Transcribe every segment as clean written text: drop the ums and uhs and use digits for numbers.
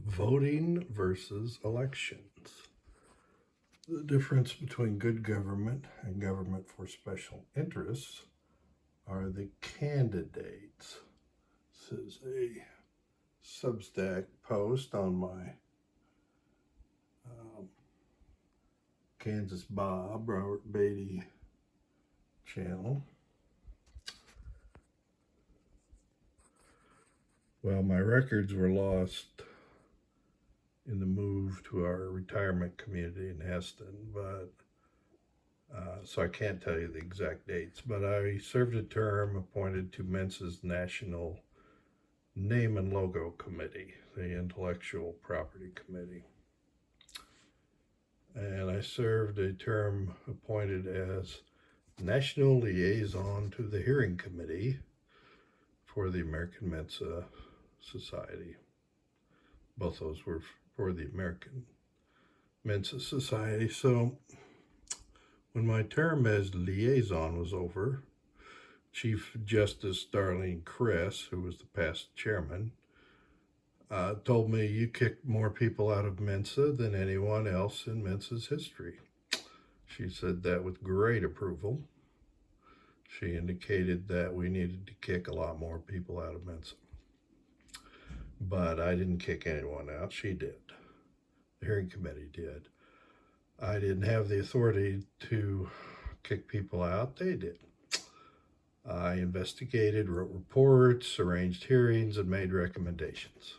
Voting versus elections. The difference between good government and government for special interests are the candidates. This is a Substack post on my Kansas Bob, Robert Beatty channel. Well, my records were lost in the move to our retirement community in Heston, but so I can't tell you the exact dates, but I served a term appointed to Mensa's National Name and Logo Committee, the Intellectual Property Committee. And I served a term appointed as National Liaison to the Hearing Committee for the American Mensa Society. Both those were for the American Mensa Society. So when my term as liaison was over, Chief Justice Darlene Kress, who was the past chairman, told me, "You kicked more people out of Mensa than anyone else in Mensa's history." She said that with great approval. She indicated that we needed to kick a lot more people out of Mensa. But I didn't kick anyone out. She did. The hearing committee did. I didn't have the authority to kick people out. They did. I investigated, wrote reports, arranged hearings, and made recommendations.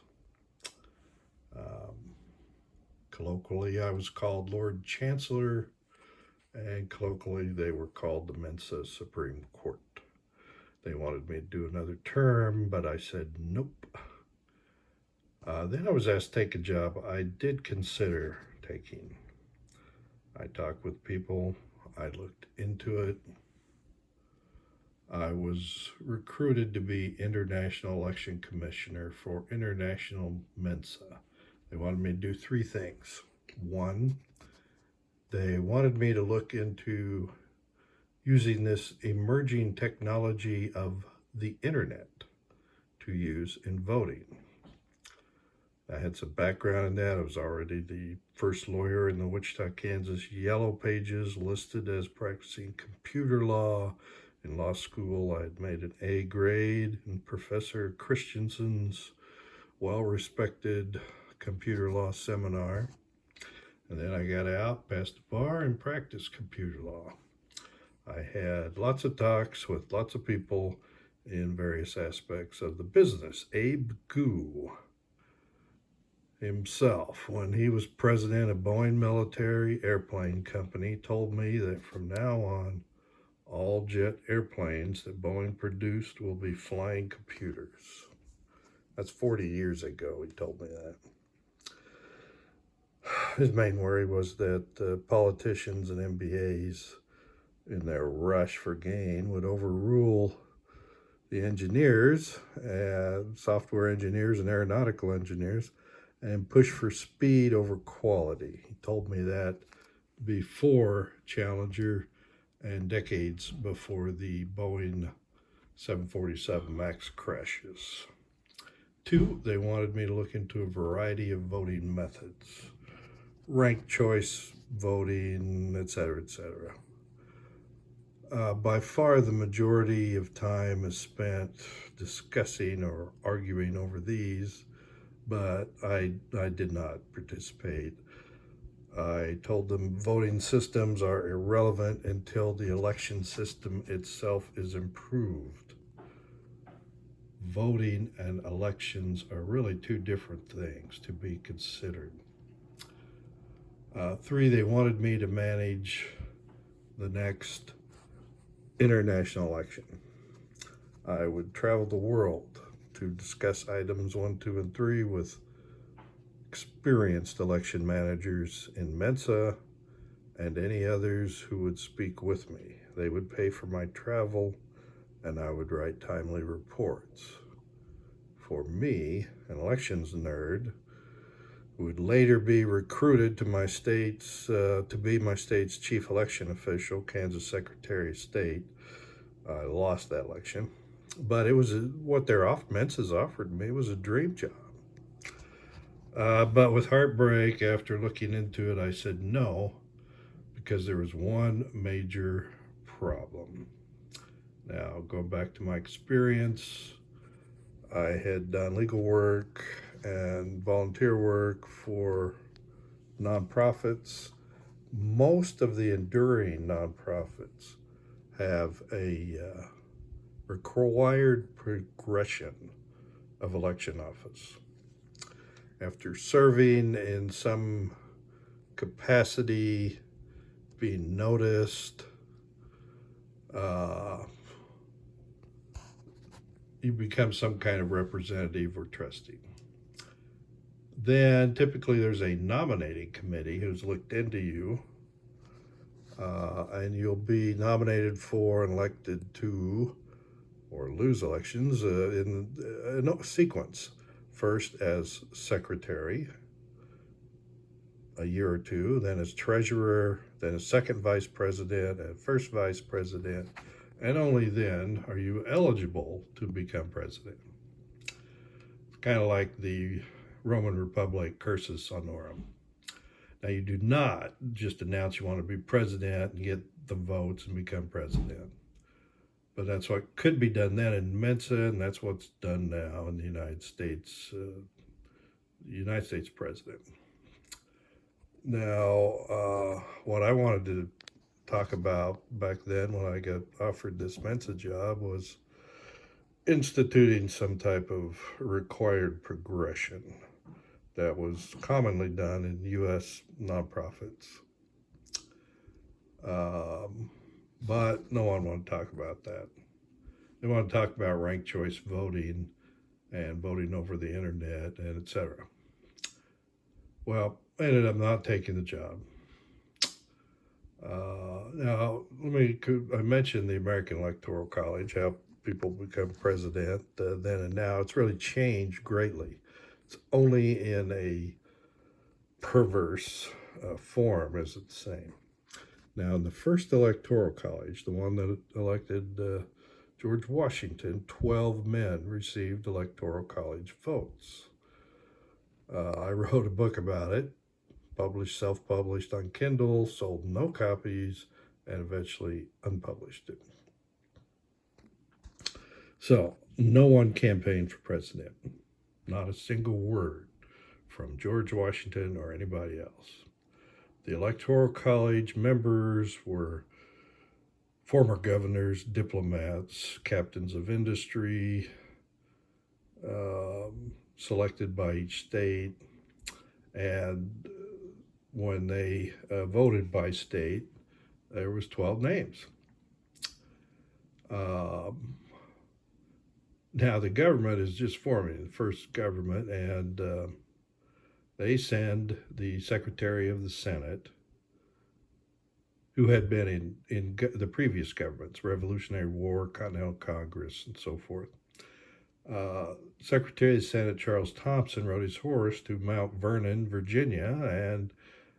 Colloquially, I was called Lord Chancellor, and colloquially, they were called the Mensa Supreme Court. They wanted me to do another term, but I said nope. Then I was asked to take a job I did consider taking. I talked with people, I looked into it. I was recruited to be International Election Commissioner for International Mensa. They wanted me to do three things. One, they wanted me to look into using this emerging technology of the internet to use in voting. I had some background in that. I was already the first lawyer in the Wichita, Kansas Yellow Pages, listed as practicing computer law. In law school, I had made an A grade in Professor Christensen's well-respected computer law seminar. And then I got out, passed the bar, and practiced computer law. I had lots of talks with lots of people in various aspects of the business. Abe Goo himself, when he was president of Boeing Military Airplane Company, told me that from now on, all jet airplanes that Boeing produced will be flying computers. That's 40 years ago, he told me that. His main worry was that politicians and MBAs, in their rush for gain, would overrule the engineers, software engineers and aeronautical engineers, and push for speed over quality. He told me that before Challenger and decades before the Boeing 747 MAX crashes. Two, they wanted me to look into a variety of voting methods, ranked choice voting, etc., etc. By far the majority of time is spent discussing or arguing over these, but I did not participate. I told them voting systems are irrelevant until the election system itself is improved. Voting and elections are really two different things to be considered. Three, they wanted me to manage the next international election. I would travel the world to discuss items 1, 2, and 3 with experienced election managers in Mensa and any others who would speak with me. They would pay for my travel, and I would write timely reports. For me, an elections nerd, who would later be recruited to my state's to be my state's chief election official, Kansas Secretary of State. I lost that election, but it was what their Mensa's offered me was a dream job. But with heartbreak, after looking into it, I said no, because there was one major problem. Now, going back to my experience, I had done legal work and volunteer work for nonprofits. Most of the enduring nonprofits have a required progression of election office. After serving in some capacity, being noticed, uh, you become some kind of representative or trustee. Then typically there's a nominating committee who's looked into you, and you'll be nominated for and elected to or lose elections in a sequence. First as secretary, a year or two, then as treasurer, then as second vice president, and first vice president, and only then are you eligible to become president. It's kind of like the Roman Republic Cursus Honorum. Now, you do not just announce you want to be president and get the votes and become president. But that's what could be done then in Mensa, and that's what's done now in the United States. United States president. Now, what I wanted to talk about back then when I got offered this Mensa job was instituting some type of required progression that was commonly done in U.S. nonprofits. But no one wanted to talk about that. They want to talk about ranked choice voting and voting over the internet and etc. Well, I ended up not taking the job. Now, I mentioned the American Electoral College, how people become president then and now. It's really changed greatly. It's only in a perverse form is it the same. Now, in the first Electoral College, the one that elected George Washington, 12 men received Electoral College votes. I wrote a book about it, published, self-published on Kindle, sold no copies, and eventually unpublished it. So, no one campaigned for president. Not a single word from George Washington or anybody else. The Electoral College members were former governors, diplomats, captains of industry, selected by each state, and when they voted by state, there was 12 names. Now the government is just forming, the first government, and they send the Secretary of the Senate, who had been in the previous governments, Revolutionary War, Continental Congress, and so forth. Secretary of the Senate Charles Thompson rode his horse to Mount Vernon, Virginia, and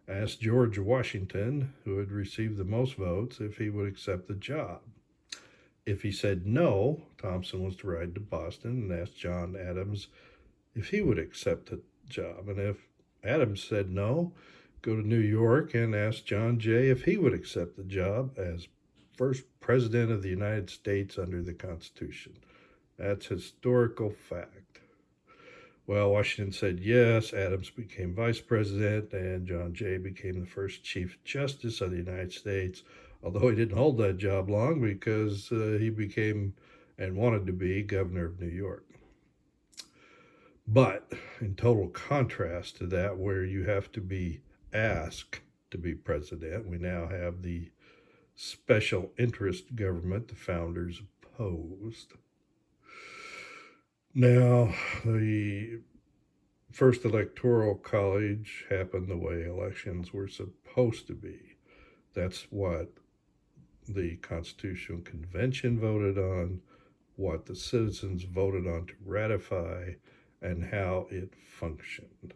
asked George Washington, who had received the most votes, if he would accept the job. If he said no, Thompson was to ride to Boston and ask John Adams if he would accept the job. And if Adams said no, go to New York and ask John Jay if he would accept the job as first president of the United States under the Constitution. That's historical fact. Well, Washington said yes, Adams became vice president, and John Jay became the first Chief Justice of the United States, although he didn't hold that job long because he became and wanted to be governor of New York. But in total contrast to that, where you have to be asked to be president, we now have the special interest government the founders opposed. Now, the first Electoral College happened the way elections were supposed to be. That's what the Constitutional Convention voted on, what the citizens voted on to ratify, and how it functioned.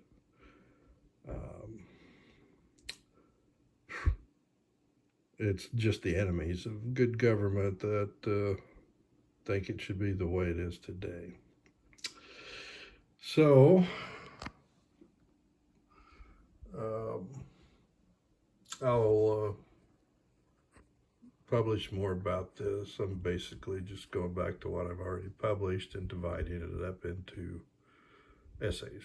It's just the enemies of good government that think it should be the way it is today. So, I'll publish more about this. I'm basically just going back to what I've already published and dividing it up into essays.